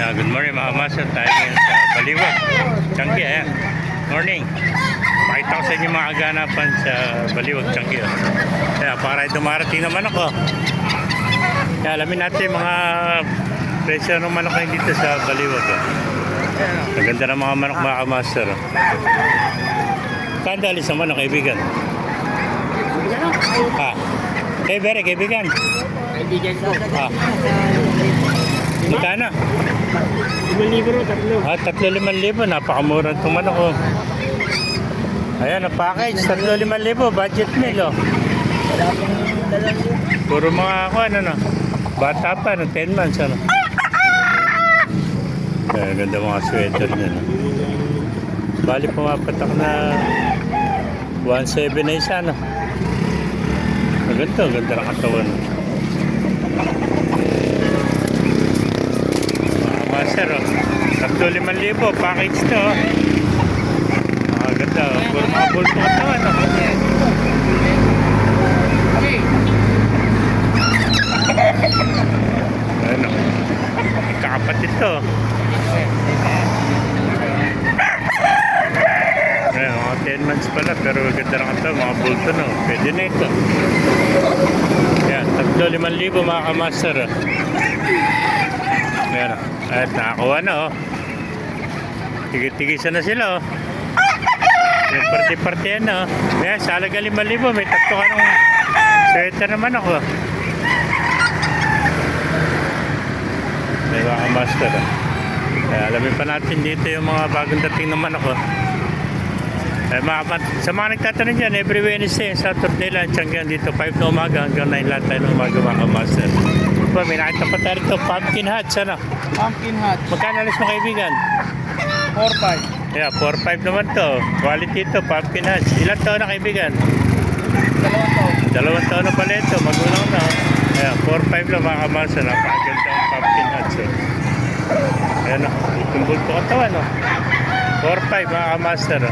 Good morning mga master. Tayo ngayon sa Baliwag, Changi. Ayan. Morning. Pakita ko sa inyo mga aganapan sa Baliwag, Changi. Kaya para dumarating naman ako. Kaya alamin natin mga presyo ng manok ngayon dito sa Baliwag. Ang ganda ng mga manok mga master. Kanda alis ng manok, kaibigan? Bere, kaibigan? Kaibigan ko. Magkano? 5,000, tatlo. 3,000. Napakamura itong manok ko. Ayan, ang package, 3,500. Budget meal, oh. Puro mga ako, ano, bata pa, 10 months, ano. Ayan, ganda mga sweater niya, no. Bali, pumapatak na 1,700 na isa, no. Ganda ng katawan. Mga master, oh. 3,500, package to, oh. Ganda, oh. Puro mga bulto katawan, oh. Ayan, oh. Kakapatid to, oh. Ayan, mga 10 months pala, pero ganda ng katawan, mga bulto, no. Pwede na ito. Ayan, 3,500 mga kamaster, oh. Ayan, oh. At nakakuha na, oh. Tigit-tigisa na sila, oh. May party-partyan na, oh. Ayan, sa halaga 5,000, may tatlo ka ng sweater naman ako. May mga master, oh. Kaya alamin pa natin dito yung mga bagong dating naman ako. Sa mga nagtatanong dyan, every Wednesday, Saturday lang, Changi dito, 5 na umaga hanggang 9 lahat tayo ng umaga mga master. Diba, may nakita pa tayo rito, pumpkin hats, ano? Pumpkin hat. Magkano alis mo kaibigan? 4,500. Yeah, 4,500 naman to. Quality to, pumpkin hats. Ilang taon na kaibigan? 2 taon. 2 taon na pala ito, magulang na. Yeah, 4,500 lang mga master. Napakaganda ang pumpkin hats. Ayan o, itong bulto katawan o. 4,500 mga master.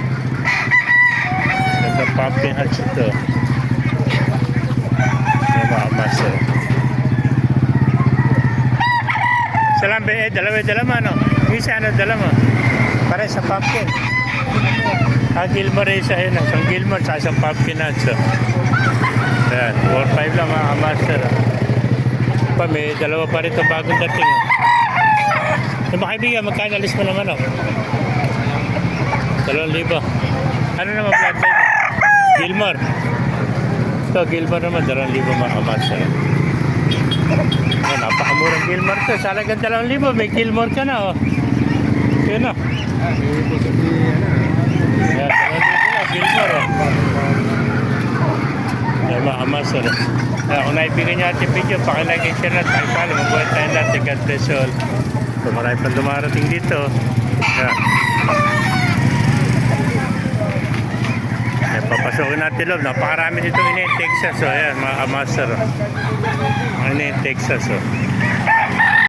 Ganda pumpkin hats ito. Ayan mga master. Salambe, dala mo ano? Isa ano, dala mo? Para sa pumpkin. Gilmore isa yun. Isang Gilmore sa isang pumpkin nuts. Ayan, 4,500 lang mga master. Pa, may dalawa pa rito bagong dating. Yung mga kaibigan, magkano alis mo naman, oh? 2,000. Ano naman bloodline mo? Gilmore. Ito, Gilmore naman, 2,000 mga master. Ayan, napakamurang Gilmore to. Sa halagang 2,000, may Gilmore ka na, oh. Yun, oh. Ayan, 2,000 na, Gilmore, oh. Ayan, mga master. Ayan, kung naibigyan niyo ating video, pakilike and share natin. Pakipalo, mabuhay tayo natin. God bless you all. So, marami pang dumarating dito. Ayan. Ayan, papasokin natin loob. Napakarami dito in Texas. So, ayan, mga master. Ano in Texas, oh.